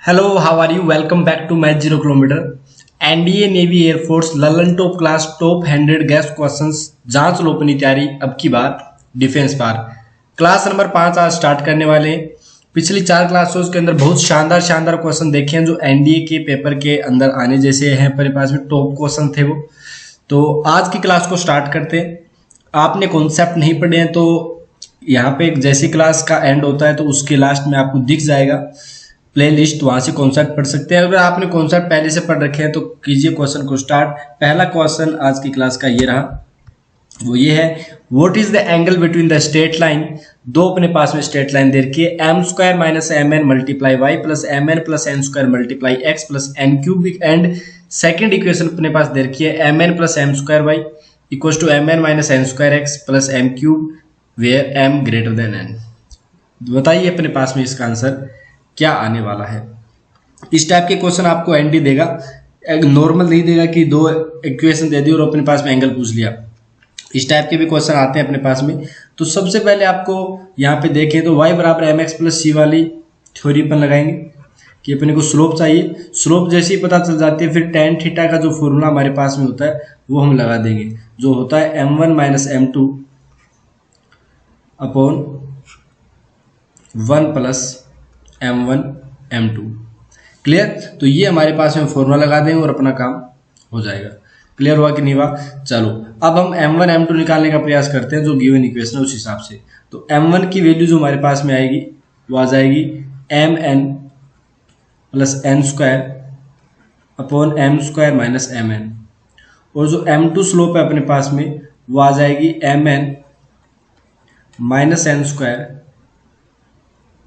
Hello, how are you? Welcome back to math 0 kilometre. NDA navy air force ललन top class top 100 gas questions जांच लो अपनी तैयारी अब की बार डिफेंस पार। क्लास नंबर 5 आज स्टार्ट करने वाले हैं। पिछली 4 क्लासों के अंदर बहुत शानदार शानदार क्वेश्चन देखे हैं जो एनडीए के पेपर के अंदर आने जैसे हैं। अपने पास में टॉप क्वेश्चन थे वो। तो आज की क्लास को स्टार्ट करते हैं। आपने कॉन्सेप्ट नहीं पढ़े हैं तो यहाँ पे जैसी क्लास का एंड होता है तो उसके लास्ट में आपको दिख जाएगा प्ले लिस्ट, वहां से कॉन्सेप्ट पढ़ सकते हैं। अगर आपने कॉन्सेप्ट पहले से पढ़ रखे हैं तो कीजिए क्वेश्चन को स्टार्ट। पहला क्वेश्चन आज की क्लास का ये रहा, वो ये है, what is the angle between the straight line. दो अपने पास में स्ट्रेट लाइन दे रखी है, M square minus M N multiply Y plus M N plus N square multiply X plus N cube, and second equation अपने पास दे रखी है M N plus M square Y equal to M N minus N square X plus M cube where M greater than N. बताइए अपने पास में इसका आंसर क्या आने वाला है। इस टाइप के क्वेश्चन आपको एनडी देगा, नॉर्मल नहीं देगा कि दो इक्वेशन दे दी और अपने पास में एंगल पूछ लिया। इस टाइप के भी क्वेश्चन आते हैं अपने पास में। तो सबसे पहले आपको यहाँ पे देखें तो y बराबर एम एक्स प्लस सी वाली थ्योरी पर लगाएंगे कि अपने को स्लोप चाहिए। स्लोप जैसे ही पता चल जाती है फिर टेन थीटा का जो फॉर्मूला हमारे पास में होता है वो हम लगा देंगे, जो होता है m1 minus m2 upon 1 plus m1 m2। Clear? तो ये हमारे पास में फॉर्मूला लगा देंगे और अपना काम हो जाएगा। क्लियर हुआ कि नहीं हुआ? चलो अब हम m1 m2 निकालने का प्रयास करते हैं जो गिवन इक्वेशन है उस हिसाब से। तो m1 की वैल्यू जो हमारे पास में आएगी वो आ जाएगी mn plus N square upon M square minus M N, और जो m2 स्लोप है अपने पास में वो आ जाएगी mn minus N square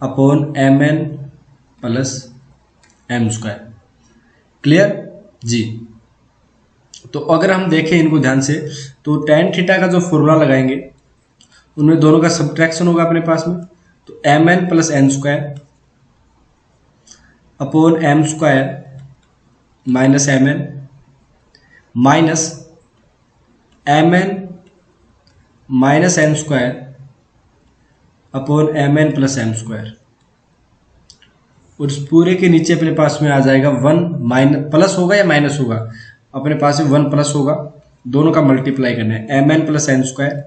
upon M N plus M square. Clear जी? तो अगर हम देखें इनको ध्यान से तो टेन थीटा का जो फॉर्मूला लगाएंगे उनमें दोनों का सब्ट्रैक्शन होगा अपने पास में। तो M N plus N square upon M square minus M N minus M N minus N square upon M N plus M square, और इस पूरे के नीचे अपने पास में आ जाएगा 1 माइनस प्लस होगा या माइनस होगा, अपने पास में 1 प्लस होगा, दोनों का मल्टीप्लाई करना है M N plus N square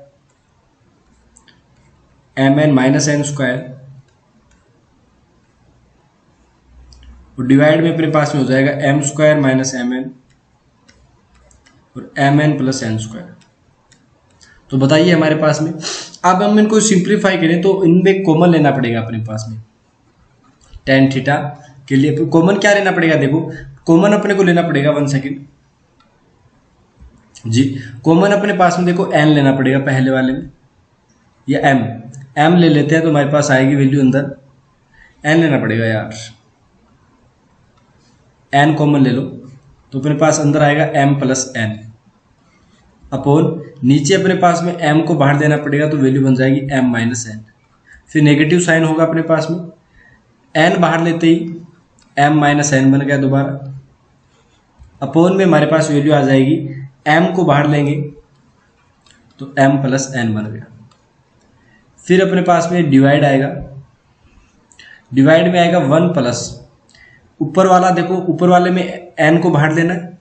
M N minus N square, और डिवाइड में अपने पास में हो जाएगा M square minus M N और M N plus N square. तो बताइए हमारे पास में अब हम इनको सिंप्लीफाई करें तो इनमें कॉमन लेना पड़ेगा अपने पास में। टेन थीटा के लिए कॉमन क्या लेना पड़ेगा? देखो कॉमन अपने को लेना पड़ेगा, 1 सेकेंड जी। कॉमन अपने पास में देखो n लेना पड़ेगा पहले वाले में, या m ले लेते हैं तो हमारे पास आएगी वैल्यू अंदर n लेना पड़ेगा यार, n कॉमन ले लो तो अपने पास अंदर आएगा m प्लस n अपॉन नीचे अपने पास में m को बाहर देना पड़ेगा तो वैल्यू बन जाएगी m माइनस एन। फिर नेगेटिव साइन होगा अपने पास में, n बाहर लेते ही m माइनस एन बन गया दोबारा, अपॉन में हमारे पास वैल्यू आ जाएगी m को बाहर लेंगे तो m प्लस एन बन गया। फिर अपने पास में डिवाइड आएगा, डिवाइड में आएगा 1 प्लस ऊपर वाला, देखो ऊपर वाले में n को बाहर लेना है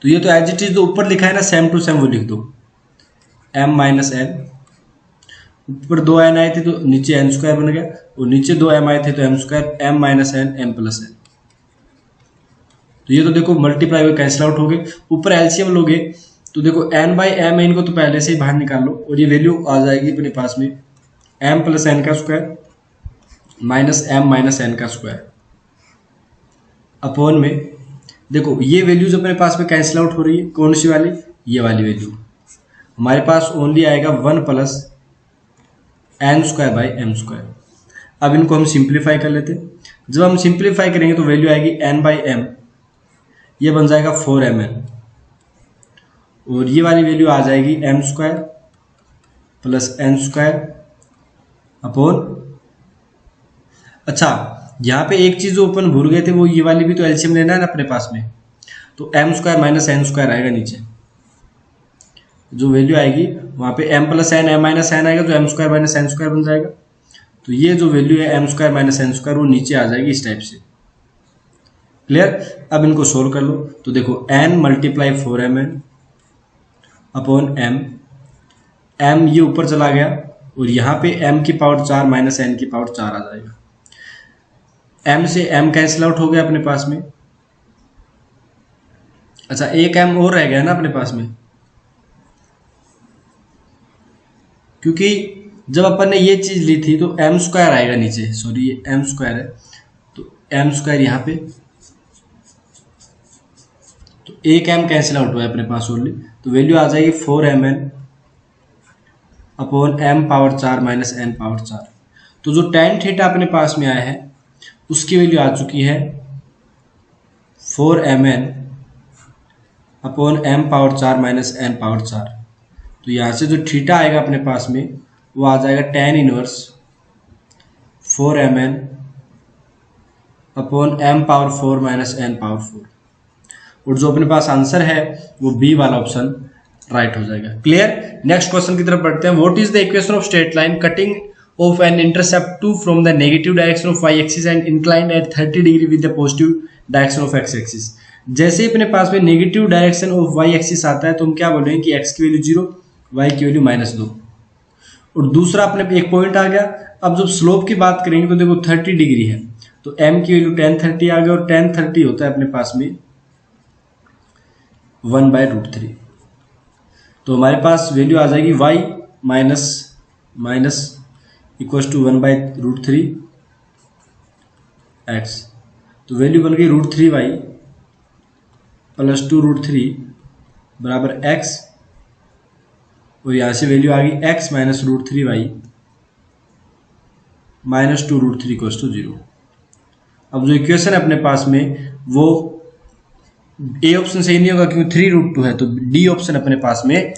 तो ये तो एज इट इज जो ऊपर लिखा है ना सेम टू सेम वो लिख दो, m माइनस एन, ऊपर 2 n आए थे तो नीचे n स्क्वायर बन गया, और नीचे 2 m आए थे तो m square m minus N m plus N. तो ये तो देखो मल्टीप्लाई हुए कैंसिल आउट हो गए। ऊपर एलसीएम लोगे तो देखो n बाई एम है, इनको तो पहले से ही बाहर निकाल लो और ये वैल्यू आ जाएगी अपने पास में m प्लस एन का square minus m minus N का स्क्वायर अपॉन में देखो ये वैल्यूज अपने पास में कैंसिल आउट हो रही है। कौन सी वाली? ये वाली वैल्यू हमारे पास ओनली आएगा 1 plus N square by M square. अब इनको हम सिंप्लीफाई कर लेते हैं। जब हम सिंप्लीफाई करेंगे तो वैल्यू आएगी n बाई एम, ये बन जाएगा 4mn, और ये वाली वैल्यू आ जाएगी m square plus N square upon, अच्छा यहाँ पे एक चीज जो अपन भूल गए थे वो ये वाली भी तो एलसीएम लेना है ना अपने पास में, तो m square minus N square आएगा नीचे, जो वैल्यू आएगी वहां पे m plus N m minus N आएगा तो m square minus N square बन जाएगा। तो ये जो वैल्यू है M square minus N square वो नीचे आ जाएगी इस टाइप से। क्लियर। अब इनको सोल्व कर लो। तो देखो n multiply 4mn upon m ये ऊपर चला गया और यहाँ पे m की पावर 4 माइनस n की पावर 4 आ जाएगा। m से m कैंसिल आउट हो गया अपने पास में। अच्छा एक m और रह गया ना अपने पास में, क्योंकि जब अपन ने ये चीज ली थी तो m स्क्वायर आएगा नीचे, सॉरी ये m स्क्वायर है, तो m स्क्वायर यहाँ पे, तो एक m कैंसिल आउट हुआ है अपने पास ओनली, तो वैल्यू आ जाएगी 4mn upon m power 4 minus n power 4। तो जो tan थीटा अपने पास में आया है उसकी वैल्यू आ चुकी है 4mn upon m power 4 minus n power 4। तो यहाँ से जो थीटा आएगा अपने पास में वो आ जाएगा tan inverse 4mn upon m power 4 minus n power 4। और जो अपने पास आंसर है वो बी वाला ऑप्शन राइट हो जाएगा। क्लियर। नेक्स्ट क्वेश्चन की तरफ बढ़ते हैं। What is the equation of straight line cutting off an intercept 2 from the negative direction of y axis and inclined at 30 degree with the positive direction of x axis. जैसे ही अपने पास में negative direction of y axis आता है तो हम क्या बोलेंगे कि x की वैल्यू 0, y की वैल्यू -2। और दूसरा अपने एक पॉइंट आ गया। अब जब स्लोप की बात करेंगे तो देखो 30 डिग्री है, तो m की वैल्यू tan 30 आ गया और tan 30 होता है अपने पास में 1/√3। तो हमारे पास वैल्यू आ जाएगी y minus equal to 1/√3 x। तो वैल्यू बन गई √3y प्लस 2√3 बराबर x, और यहाँ से वैल्यू आ गई x minus √3y minus 2√3 equal to 0। अब जो इक्वेशन है अपने पास में वो ए ऑप्शन सही नहीं होगा क्योंकि 3√2 है, तो डी ऑप्शन अपने पास में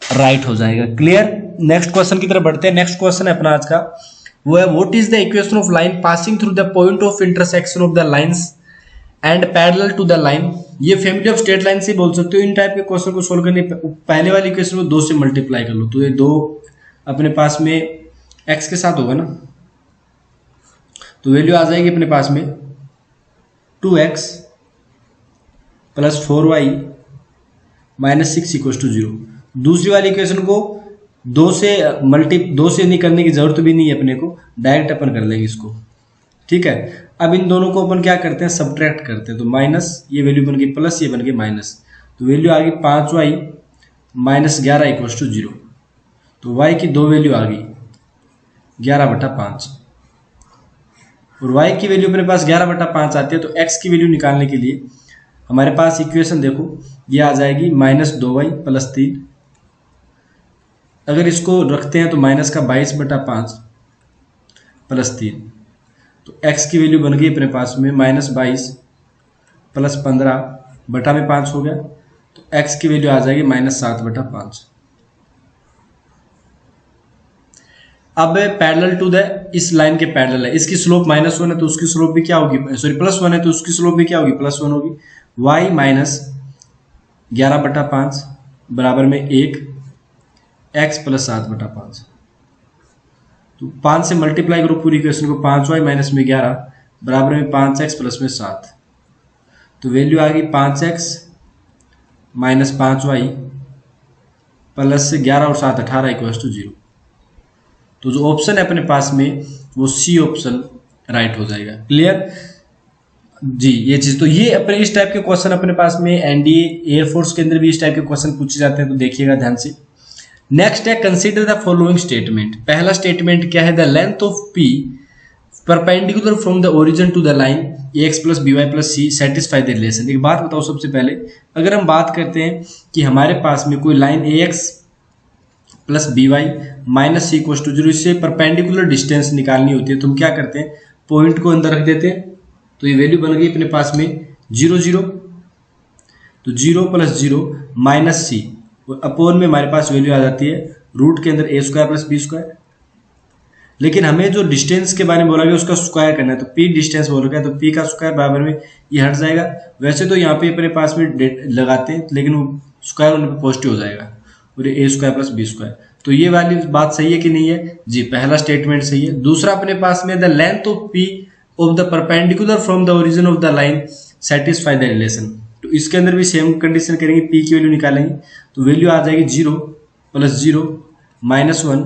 राइट हो जाएगा। क्लियर। नेक्स्ट क्वेश्चन की तरफ बढ़ते हैं। नेक्स्ट क्वेश्चन है अपना आज का, वो है what is the equation of line passing through the point of intersection of the lines and parallel to the line. ये फैमिली ऑफ स्ट्रेट लाइन से बोल सकते हो। इन टाइप के क्वेश्चन को सोल्व करने पहले वाली इक्वेशन को 2 से मल्टीप्लाई कर लो, तो ये 2 अपने पास में x के साथ होगा ना, तो वैल्यू आ जाएगी अपने पास में 2x plus 4y minus 6 equal to 0। दूसरी वाली इक्वेशन को 2 से नहीं करने की जरूरत भी नहीं है अपने को, डायरेक्ट अपन कर लेंगे इसको। ठीक है। अब इन दोनों को अपन क्या करते हैं, सब्ट्रैक्ट करते हैं। तो माइनस ये वैल्यू बन गई प्लस, ये बन गई माइनस, तो वैल्यू आ गई 5y माइनस 11 इक्वल टू 0। तो y की 2 वैल्यू आ गई 11/5 और y की वैल्यू अपने पास 11/5 आती है। तो x की वैल्यू निकालने के लिए हमारे पास इक्वेशन देखो ये आ जाएगी -2y प्लस 3। अगर इसको रखते हैं तो माइनस का 22/5 प्लस 3, तो x की वैल्यू बन गई अपने पास में -22 प्लस 15 बटा में 5 हो गया, तो x की वैल्यू आ जाएगी -7/5। अब पैरेलल टू द, इस लाइन के पैरेलल है, इसकी स्लोप -1 है तो उसकी स्लोप भी क्या होगी, सॉरी +1 है तो उसकी स्लोप भी क्या होगी, +1 होगी। y माइनस 11/5 बराबर में 1 x प्लस 7/5। तो 5 से मल्टीप्लाई करो पूरी इक्वेशन को, 5y माइनस में 11 बराबर में 5x प्लस में 7। तो वैल्यू आ गई 5x माइनस 5y प्लस से 11 और 7 18 इक्वल टू 0। तो जो ऑप्शन है अपने पास में वो सी ऑप्शन राइट हो जाएगा। क्लियर जी ये चीज। तो ये अपने इस टाइप के क्वेश्चन अपने पास में एनडीए एयरफोर्स के अंदर भी इस टाइप के क्वेश्चन पूछे जाते हैं, तो देखिएगा ध्यान से। नेक्स्ट है कंसीडर द फॉलोइंग स्टेटमेंट। पहला स्टेटमेंट क्या है, the length of P perpendicular from the origin to the line ax plus B Y plus C satisfy the relation. एक बात बताओ सबसे पहले, अगर हम बात करते हैं कि हमारे पास में कोई line ax plus B Y minus C equal to 0, इससे परपेंडिकुलर डिस्टेंस निकालनी होती है, तो हम क्या करते हैं, पॉइंट को अंदर रख देते हैं। तो ये वैल्यू बन गई अपने पास में 0 0, तो 0 प्लस 0 माइनस सी, अपॉन में हमारे पास वैल्यू आ जाती है रूट के अंदर a square plus B square. लेकिन हमें जो डिस्टेंस के बारे में बोला गया उसका स्क्वायर करना है, तो p डिस्टेंस बोला गया, तो p का स्क्वायर बराबर में ये हट जाएगा। वैसे तो यहाँ पे अपने पास में लगाते हैं लेकिन वो स्क्वायर होने पर पॉजिटिव हो जाएगा और ये a square plus B square. तो ये वाली बात सही है कि नहीं है जी, पहला स्टेटमेंट सही है। दूसरा अपने पास में the length of P of the perpendicular from the origin of the line satisfy the relation. तो इसके अंदर भी सेम कंडीशन करेंगे, पी की वैल्यू निकालेंगे तो वैल्यू आ जाएगी 0 + 0 -1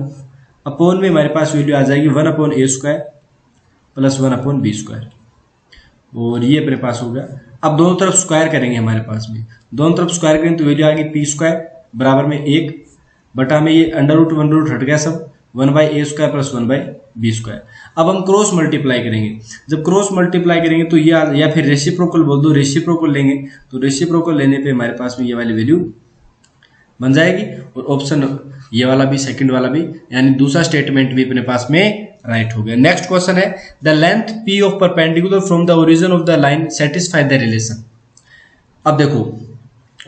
अपॉन में हमारे पास वैल्यू आ जाएगी 1/a² + 1/b²। और ये अपने पास हो गया। अब दोनों तरफ स्क्वायर करेंगे, हमारे पास में दोनों तरफ स्क्वायर करेंगे तो वैल्यू आएगी p² बराबर में 1 बटा में ये √1 हट गया सब 1/a² + 1/b²। अब हम क्रॉस मल्टीप्लाई करेंगे। जब क्रॉस मल्टीप्लाई करेंगे तो ये या फिर रेसिप्रोकल बोल दो, रेसिप्रोकल लेंगे तो रेसिप्रोकल लेने पे हमारे पास में ये वाली वैल्यू बन जाएगी। और ऑप्शन ये वाला भी, सेकंड वाला भी, यानी दूसरा स्टेटमेंट भी अपने पास में राइट हो गया। नेक्स्ट क्वेश्चन है the length p of perpendicular from the origin of the line satisfy the relation. अब देखो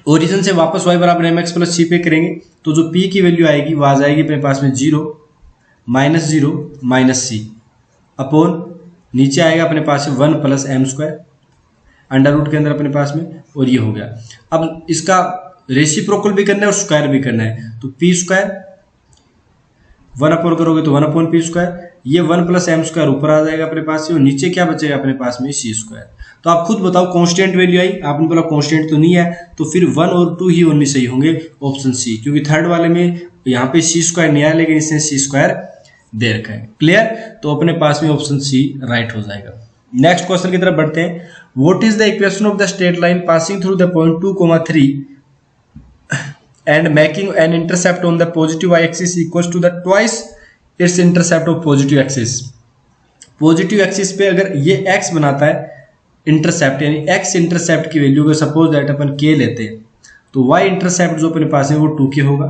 ओरिजिन से वापस y बराबर mx + c पे करेंगे तो जो p की वैल्यू आएगी वो आ जाएगी अपने पास में 0 -0 -c अपॉन नीचे आएगा अपने पास में 1 + m², अंडर रूट के अंदर अपने पास में, और ये हो गया। अब इसका रेसिप्रोकल भी करना है और स्क्वायर भी करना है तो p², 1 अपॉन करोगे तो 1/p², ये 1 + m² ऊपर आ जाएगा अपने पास से, और नीचे क्या बचेगा अपने पास में c²। तो आप खुद बताओ कांस्टेंट वैल्यू आई, आपने बोला कांस्टेंट तो नहीं है, तो फिर 1 और 2 ही ओनली सही होंगे, ऑप्शन सी, क्योंकि थर्ड वाले में यहाँ पे c² नहीं आया लेकिन इसने c² दे रखा है। क्लियर? तो अपने पास में ऑप्शन सी राइट हो जाएगा। नेक्स्ट क्वेश्चन की तरफ बढ़ते हैं। What is the equation of the straight line passing through the point 2, 3 and making an intercept on the positive y-axis equals to the twice its intercept of positive axis। Positive axis पे अगर ये x बनाता है intercept, यानी x intercept की value को suppose that upon k लेते हैं तो y इंटरसेप्ट जो अपने पास है वो 2k होगा।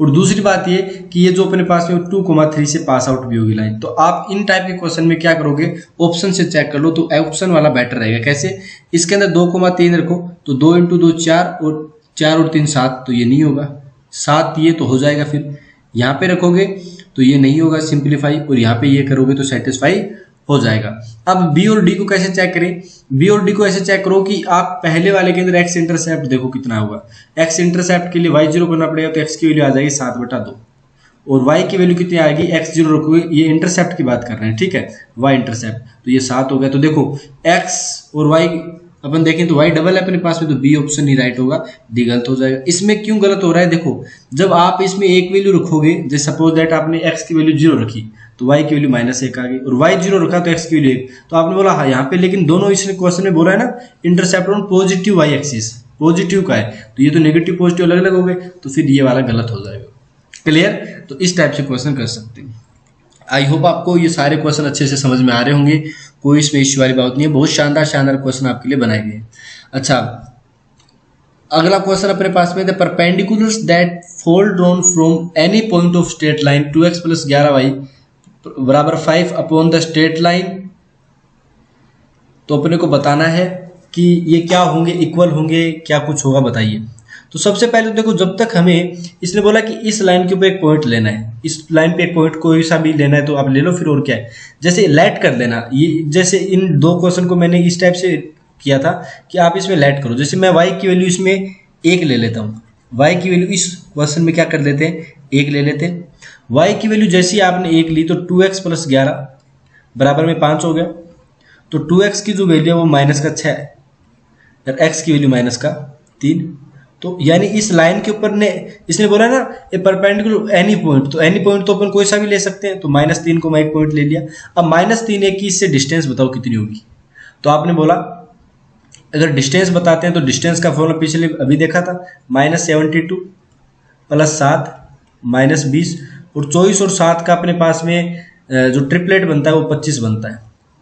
और दूसरी बात ये कि ये जो अपने पास में 2, 3 से पास आउट भी होगी लाइन। तो आप इन टाइप के क्वेश्चन में क्या करोगे, ऑप्शन से चेक कर लो, तो ऑप्शन वाला बेटर रहेगा। कैसे? इसके अंदर 2, 3 रखो तो 2 × 2 4 और 4 और 3 7, तो ये नहीं होगा, 7 ये तो हो जाएगा। फिर यहाँ पे रखोगे तो ये नहीं होगा सिंप्लीफाई, और यहाँ पे ये करोगे तो सेटिस्फाई हो जाएगा। अब बी और डी को कैसे चेक करें? बी और डी को ऐसे चेक करो कि आप पहले वाले के अंदर एक्स इंटरसेप्ट देखो कितना होगा। एक्स इंटरसेप्ट के लिए y0 करना पड़ेगा तो एक्स की वैल्यू आ जाएगी 7/2, और y की वैल्यू कितनी आएगी, x0 रखोगे, ये इंटरसेप्ट की बात कर रहे हैं, ठीक है, y इंटरसेप्ट, तो ये 7 हो गया। तो देखो x और y अपन देखें तो y डबल है अपने पास में, तो बी ऑप्शन ही राइट होगा, डी गलत हो जाएगा। इसमें क्यों गलत हो रहा है? देखो जब आप इसमें एक वैल्यू रखोगे, जैसे सपोज दैट आपने x की वैल्यू 0 रखी तो y की वैल्यू -1 आ गई, और y0 रखा तो x की वैल्यू 1, तो आपने बोला हाँ यहाँ पे, लेकिन दोनों इसने क्वेश्चन में बोला है ना intercept on positive Y axis, positive का है, तो ये तो नेगेटिव पॉजिटिव अलग अलग हो गए, तो फिर ये वाला गलत हो जाएगा। क्लियर? तो इस टाइप से क्वेश्चन कर सकते हैं। आई होप आपको ये सारे क्वेश्चन अच्छे से समझ में आ रहे होंगे, कोई इसमें इश्यू वाली बात नहीं है, बहुत शानदार शानदार क्वेश्चन आपके लिए बनाए गए हैं। अच्छा, अगला क्वेश्चन अपने पास में, the perpendiculars that fold drawn from any point of straight line 2x + 11y बराबर 5 अपॉन द स्ट्रेट लाइन। तो अपने को बताना है कि ये क्या होंगे, इक्वल होंगे, क्या कुछ होगा, बताइए। तो सबसे पहले तो देखो, जब तक हमें इसने बोला कि इस लाइन के ऊपर एक पॉइंट लेना है, इस लाइन पे एक पॉइंट कोई सा भी लेना है तो आप ले लो, फिर और क्या है, जैसे लेट कर देना। ये जैसे इन दो क्वेश्चन को मैंने इस टाइप से किया था कि आप इसमें लेट करो। जैसे मैं y की वैल्यू इसमें 1 ले लेता हूँ, y की वैल्यू इस क्वेश्चन में क्या कर लेते हैं, 1 ले लेते हैं। y की वैल्यू जैसे ही आपने 1 ली तो 2x + 11 बराबर में 5 हो गया। तो 2x की जो वैल्यू है वो -6 है, और x की वैल्यू -3। तो यानी इस लाइन के ऊपर ने इसने बोला ना ए परपेंडिकुलर एनी पॉइंट, तो एनी पॉइंट तो अपन कोई सा भी ले सकते हैं, तो -3 को मैं एक पॉइंट ले लिया। अब -3 एक की इससे डिस्टेंस बताओ कितनी होगी। तो आपने बोला अगर डिस्टेंस बताते हैं तो डिस्टेंस का फॉर्मूला पिछले अभी देखा था, -72 + 7 -20, और 24 और 7 का अपने पास में जो ट्रिपलेट बनता है वो 25 बनता है।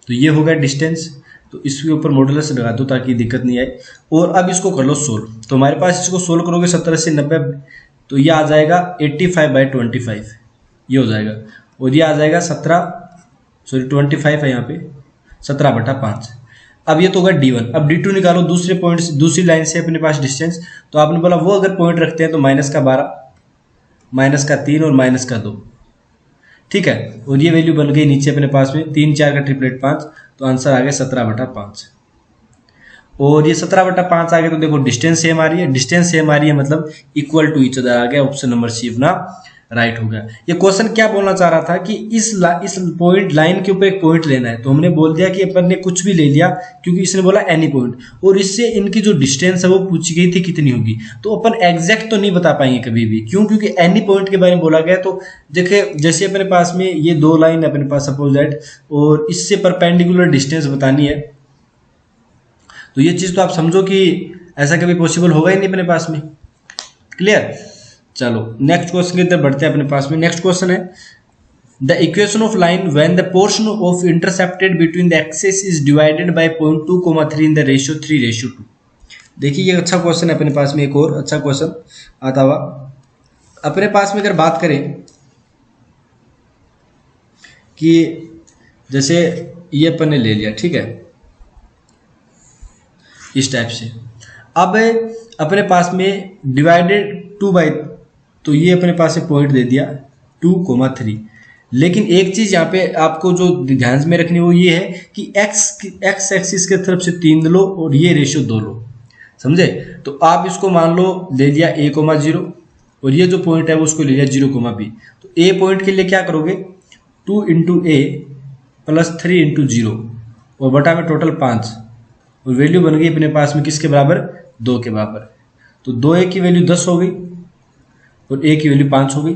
तो ये हो गया डिस्टेंस। तो इसके ऊपर मॉडुलस लगा दो ताकि दिक्कत नहीं आए। और अब इसको कर लो सोल्व। तो हमारे पास इसको सोल्व करोगे 17 से 90, तो ये आ जाएगा 85/25, ये हो जाएगा। और ये आ जाएगा 25 है यहाँ पे, 17/5। अब ये तो होगा D1। अब D2 निकालो, दूसरे पॉइंट से, दूसरी लाइन से अपने पास डिस्टेंस। तो आपने बोला वो अगर पॉइंट रखते हैं तो -12, -3 और -2, ठीक है। और ये वैल्यू बन गई नीचे अपने पास में 3, 4 का ट्रिपलेट 5, तो आंसर आ गया 17/5। और ये 17/5 आ गया, तो देखो डिस्टेंस सेम आ रही है, डिस्टेंस सेम आ रही है मतलब इक्वल टू ईच अदर आ गया। ऑप्शन नंबर सी अपना राइट हो गया। ये क्वेश्चन क्या बोलना चाह रहा था कि इस पॉइंट लाइन के ऊपर एक पॉइंट लेना है, तो हमने बोल दिया कि अपन ने कुछ भी ले लिया क्योंकि इसने बोला एनी पॉइंट, और इससे इनकी जो डिस्टेंस है वो पूछी गई थी कितनी होगी। तो अपन एग्जैक्ट तो नहीं बता पाएंगे कभी भी, क्यों? क्योंकि एनी पॉइंट के बारे में बोला गया। तो देखिए जैसे अपने पास में ये दो लाइन अपने पास सपोज दैट, और इससे परपेंडिकुलर डिस्टेंस बतानी है, तो ये चीज तो आप समझो कि ऐसा कभी पॉसिबल होगा ही नहीं अपने पास में। क्लियर? चलो नेक्स्ट क्वेश्चन की तरफ बढ़ते हैं अपने पास में। नेक्स्ट क्वेश्चन है the equation of line when the portion of intercepted between the axis is divided by point 2,3 in the ratio 3:2। देखिए ये अच्छा क्वेश्चन है अपने पास में, एक और अच्छा क्वेश्चन आता हुआ अपने पास में। अगर बात करें कि जैसे ये अपन ने ले लिया, ठीक है, इस टाइप से, अब अपने पास में डिवाइडेड 2 तो ये अपने पास एक पॉइंट दे दिया 2,3। लेकिन एक चीज यहाँ पे आपको जो ध्यान में रखनी वो ये है कि एक्स एक्सिस के तरफ से 3 लो और ये रेशियो 2 लो, समझे? तो आप इसको मान लो ले लिया a,0 और ये जो पॉइंट है वो उसको ले लिया 0,b। तो a पॉइंट के लिए क्या करोगे, 2 × a + 3 × 0 और बटा में टोटल 5, और वैल्यू बन गई अपने पास में किसके बराबर, 2 के बराबर। तो 2a की वैल्यू 10 हो गई और a की वैल्यू 5 हो गई,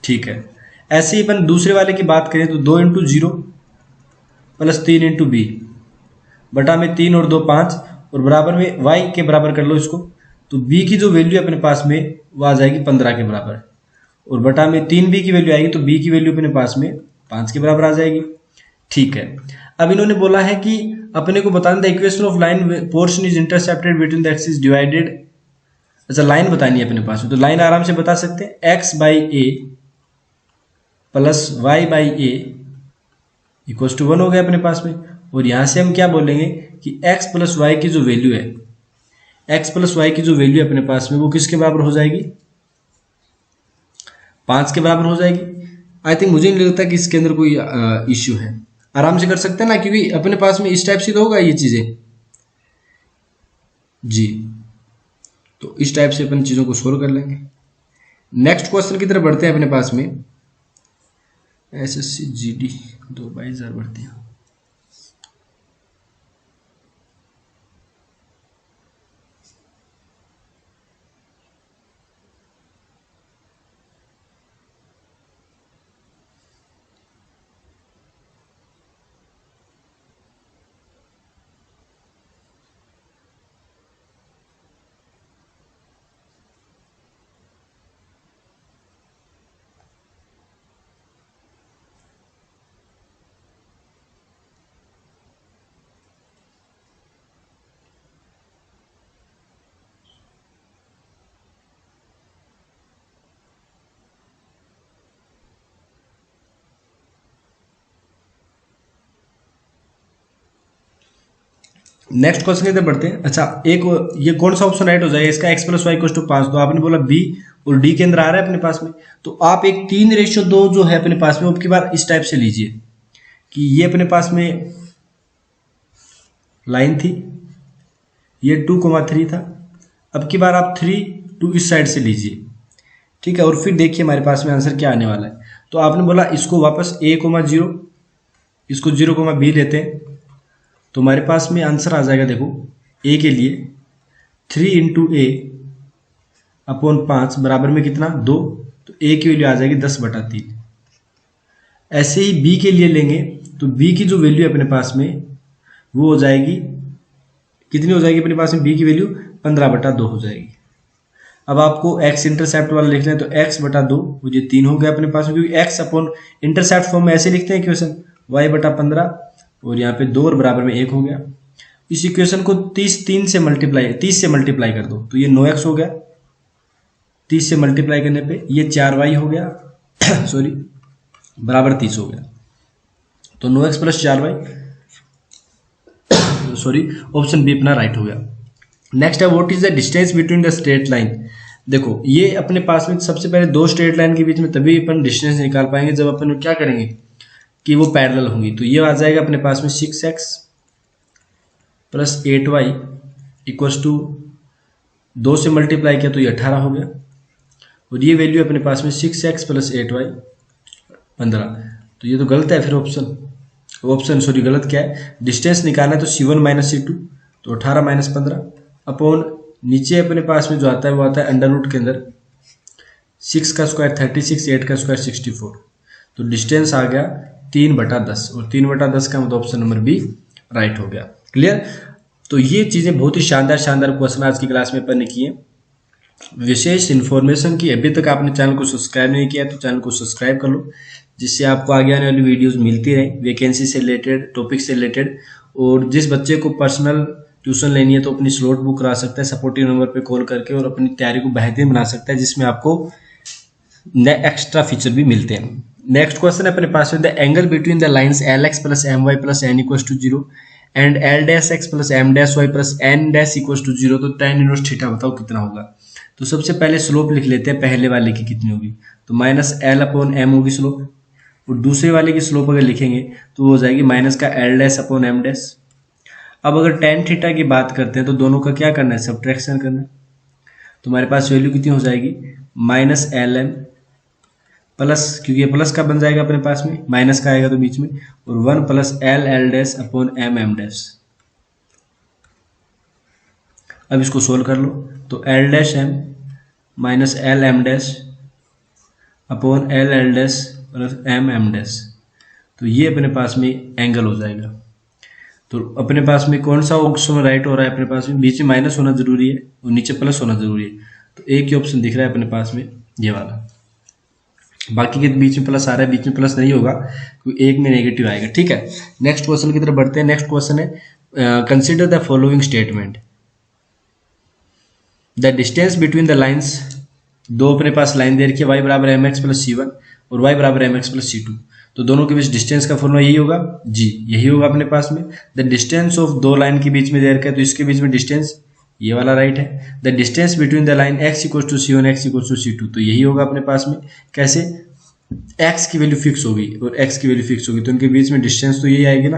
ठीक है। ऐसे ही अपन दूसरे वाले की बात करें तो 2 × 0 + 3 × b बटा में 3 और 2 5 और बराबर में y के बराबर कर लो इसको, तो b की जो वैल्यू अपने पास में वो आ जाएगी 15 के बराबर, और बटा में 3b की वैल्यू आएगी, तो b की वैल्यू अपने पास में 5 के बराबर आ जाएगी, ठीक है। अब इन्होंने बोला है कि अपने को बताना the equation of line portion is intercepted between the axis divided. अच्छा लाइन बतानी है अपने पास में, तो लाइन आराम से बता सकते हैं, x/a + y/a = 1 हो गया अपने पास में। और यहां से हम क्या बोलेंगे कि x + y की जो वैल्यू है, x + y की जो वैल्यू है अपने पास में वो किसके बराबर हो जाएगी, 5 के बराबर हो जाएगी। आई थिंक मुझे नहीं लगता कि इसके अंदर कोई इश्यू है, आराम से कर सकते हैं ना, क्योंकि अपने पास में इस टाइप से तो होगा ये चीजें जी। तो इस टाइप से अपन चीजों को सोल्व कर लेंगे। नेक्स्ट क्वेश्चन की तरफ बढ़ते हैं अपने पास में। SSC GD 2/2000 बढ़ते हैं। नेक्स्ट क्वेश्चन की तरफ बढ़ते हैं। अच्छा एक ये कौन सा ऑप्शन राइट हो जाएगा इसका, x + y = 5, तो आपने बोला b और d के अंदर आ रहा है अपने पास में, तो आप एक 3:2 जो है अपने पास में अब की बार इस टाइप से लीजिए कि ये अपने पास में लाइन थी, ये 2,3 था, अब की बार आप 3 2 इस साइड से लीजिए, ठीक है। और फिर देखिए हमारे पास में आंसर क्या आने वाला है। तो आपने बोला इसको वापस a,0 इसको 0,b लेते हैं, तो हमारे पास में आंसर आ जाएगा, देखो a के लिए 3 × a/5 बराबर में कितना 2, तो a की वैल्यू आ जाएगी 10/3। ऐसे ही b के लिए लेंगे तो b की जो वैल्यू अपने पास में वो हो जाएगी, कितनी हो जाएगी अपने पास में b की वैल्यू 15/2 हो जाएगी। अब आपको x इंटरसेप्ट वाला लिखना है तो x/2 ये 3 हो गया अपने पास में, क्योंकि x अपॉन इंटरसेप्ट फॉर्म में ऐसे लिखते हैं इक्वेशन y/15 और यहाँ पे 2 और बराबर में 1 हो गया। इस इक्वेशन को 30 से मल्टीप्लाई कर दो तो ये 9x हो गया, 30 से मल्टीप्लाई करने पे ये 4y हो गया सॉरी बराबर 30 हो गया। तो 9x + 4y sorry option B अपना राइट हो गया। नेक्स्ट है what is the distance between the straight line. देखो ये अपने पास में सबसे पहले दो स्ट्रेट लाइन के बीच में तभी अपन डिस्टेंस निकाल पाएंगे जब अपन क्या करेंगे कि वो पैरेलल होंगी। तो ये आ जाएगा अपने पास में 6x plus 8y equals to 2 से मल्टीप्लाई किया तो ये 18 हो गया, और ये वैल्यू अपने पास में 6x प्लस 8y 15। तो ये तो गलत है फिर ऑप्शन सॉरी गलत क्या है, डिस्टेंस निकालना है तो C1 माइनस C2, तो 18 माइनस 15 अपॉन नीचे अपने पास में जो आता है वो आता है अंडर रूट के अंदर 6 का स्क्वायर 36, 8 का स्क्वायर 64, तो डिस्टेंस आ गया 3/10, और 3/10 का मतलब ऑप्शन नंबर बी राइट हो गया। क्लियर। तो ये चीज़ें बहुत ही शानदार क्वेश्चन आज की क्लास में अपन ने किए। विशेष इन्फॉर्मेशन की अभी तक आपने चैनल को सब्सक्राइब नहीं किया तो चैनल को सब्सक्राइब कर लो, जिससे आपको आगे आने वाली वीडियोस मिलती रहे वैकेंसी से रिलेटेड, टॉपिक से रिलेटेड। और जिस बच्चे को पर्सनल ट्यूशन लेनी है तो अपनी स्लॉट बुक करा सकता है सपोर्टिव नंबर पे कॉल करके, और अपनी तैयारी को बेहतरीन बना सकता है, जिसमें आपको एक्स्ट्रा फीचर भी मिलते हैं। नेक्स्ट क्वेश्चन अपने पास है the angle between the lines LX plus MY plus N equals to 0 and L-X plus M-Y plus N equals to 0, तो tan इनवर्स थीटा बताओ कितना होगा। तो सबसे पहले स्लोप लिख लेते हैं पहले वाले की कितनी होगी, तो माइनस L/M होगी स्लोप, और दूसरे वाले की स्लोप अगर लिखेंगे तो हो जाएगी माइनस का L-M। अब अगर tan थीटा की बात करते हैं तो दोनों का क्या करना है, सब्ट्रैक्शन करना है। तो हमारे पास वैल्यू कितनी हो जाएगी माइनस LM प्लस, क्योंकि ये प्लस का बन जाएगा अपने पास में, माइनस का आएगा तो बीच में, और 1 प्लस L/M। अब इसको सोल्व कर लो तो L-M minus LM upon L plus M। तो ये अपने पास में एंगल हो जाएगा। तो अपने पास में कौन सा ऑप्शन राइट हो रहा है, अपने पास में बीच में माइनस होना जरूरी है और नीचे प्लस होना जरूरी है, तो एक ही ऑप्शन दिख रहा है अपने पास में ये वाला, बाकी के बीच में प्लस आ रहा है, बीच में प्लस नहीं होगा क्योंकि एक में नेगेटिव आएगा। ठीक है, नेक्स्ट क्वेश्चन की तरफ बढ़ते हैं। नेक्स्ट क्वेश्चन है consider the following statement, the distance between the lines, दो अपने पास लाइन दे रखी है y बराबर mx प्लस C1 और y बराबर mx प्लस C2, तो दोनों के बीच डिस्टेंस का फॉर्मूला यही होगा जी, यही होगा अपने पास में। द डिस्टेंस ऑफ दो लाइन के बीच में दे रखा है तो इसके बीच में डिस्टेंस ये वाला राइट है। The distance between the line x equal to C1 x equal to C2, तो यही होगा अपने पास में। कैसे, x की वैल्यू फिक्स होगी और x की वैल्यू फिक्स होगी तो उनके बीच में डिस्टेंस तो यही आएगी ना,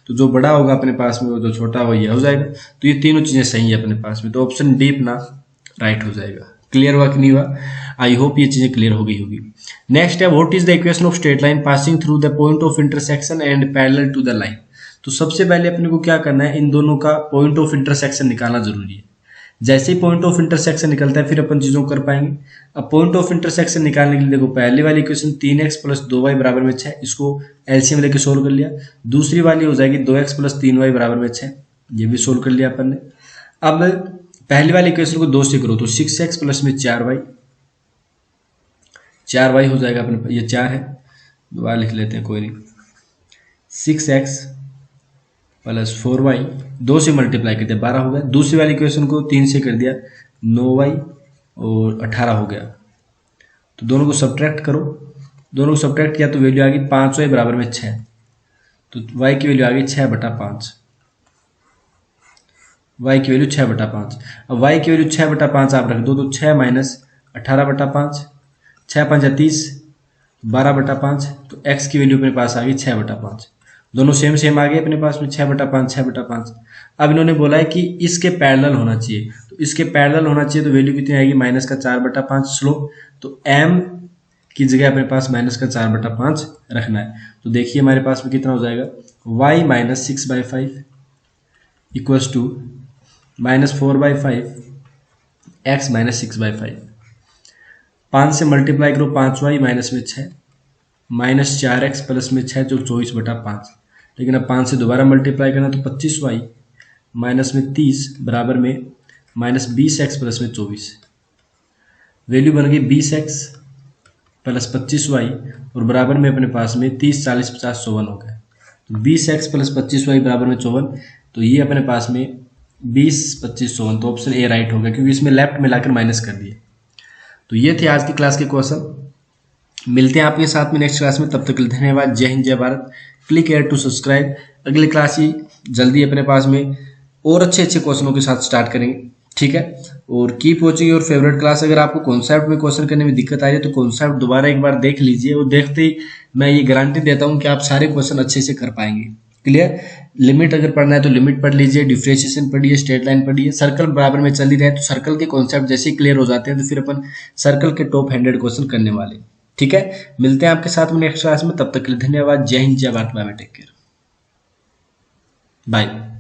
तो जो बड़ा होगा अपने पास में वो जो छोटा हो ये हो जाएगा। तो ये तीनों चीजें सही है अपने पास में, तो ऑप्शन डी अपना राइट हो जाएगा। क्लियर हुआ कि नहीं हुआ, आई होप ये चीजें क्लियर हो गई होगी। नेक्स्ट है what is the equation of straight line passing through the point of intersection and parallel to the line. तो सबसे पहले अपने को क्या करना है, इन दोनों का पॉइंट ऑफ इंटरसेक्शन निकालना जरूरी है। जैसे ही पॉइंट ऑफ इंटरसेक्शन निकलता है फिर अपन चीजों को कर पाएंगे। अब पॉइंट ऑफ इंटरसेक्शन निकालने के लिए देखो, पहले वाली इक्वेशन 3x प्लस 2y बराबर में 6, इसको एलसीएम लेके सोल्व कर लिया। दूसरी वाली हो जाएगी 2x प्लस 3y बराबर में 6, ये भी सोल्व कर लिया अपन ने। अब पहली वाली इक्वेशन को 2 से करो तो 6x प्लस में 4y हो जाएगा अपने, ये 4 है, दोबारा लिख लेते हैं कोई नहीं, 6x प्लस 4y 2 से मल्टीप्लाई करते 12 हो गया। दूसरी वाली इक्वेशन को 3 से कर दिया 9y और 18 हो गया। तो दोनों को सब्ट्रैक्ट करो, दोनों को सब्ट्रैक्ट किया तो वैल्यू आ गई 5y बराबर में 6, तो y की वैल्यू आ गई 6/5, y की वैल्यू 6/5। अब y की वैल्यू 6/5 आप रख दो तो 6 माइनस 18/5, 6 5 30, 12/5, तो x की वैल्यू अपने पास आ गई 6/5। दोनों सेम सेम आ गए अपने पास में 6/5 6/5। अब इन्होंने बोला है कि इसके पैरेलल होना चाहिए, तो इसके पैरेलल होना चाहिए तो वैल्यू कितनी आएगी माइनस का 4/5 स्लोप, तो m की जगह अपने पास माइनस का 4/5 रखना है। तो देखिए हमारे पास में कितना हो जाएगा, y minus 6/5 equals to minus 4/5 x minus 6/5। 5 से मल्टीप्लाई करो 5y माइनस में 6 माइनस 4x प्लस में 6 जो 24/5, लेकिन अब 5 से दोबारा मल्टीप्लाई करना तो 25y माइनस में 30 बराबर में माइनस 20x प्लस में 24। वैल्यू बन गई 20x प्लस 25y और बराबर में अपने पास में 30 40 50 54 हो गया। तो 20x प्लस 25y बराबर में 54, तो ये अपने पास में 20 25 54, तो ऑप्शन ए राइट हो गया क्योंकि इसमें लेफ्ट मिलाकर माइनस कर दिए। तो ये थे आज की क्लास के क्वेश्चन। मिलते हैं आपके साथ में नेक्स्ट क्लास में, तब तक के लिए धन्यवाद। जय हिंद जय Bharat. Click here to subscribe. अगली क्लास ही जल्दी अपने पास में और अच्छे क्वेश्चनों के साथ स्टार्ट करेंगे, ठीक है। और keep watching your favourite class. अगर आपको कॉन्सेप्ट में क्वेश्चन करने में दिक्कत आ रही है तो कॉन्सेप्ट दोबारा एक बार देख लीजिए, और देखते ही मैं ये गारंटी देता हूँ कि आप सारे क्वेश्चन अच्छे से कर पाएंगे। क्लियर। लिमिट अगर पढ़ना है तो लिमिट पढ़ लीजिए, डिफरेंशिएशन पढ़िए, स्ट्रेट लाइन पढ़िए। सर्कल बराबर में चल ही रहे हैं तो सर्कल के कॉन्सेप्ट जैसे ही क्लियर हो जाते हैं तो फिर अपन सर्कल के टॉप 100 क्वेश्चन करने वाले। ठीक है, मिलते हैं आपके साथ में नेक्स्ट क्लास में, तब तक के लिए धन्यवाद। जय हिंद, जय Bharat, bye bye, take care, bye.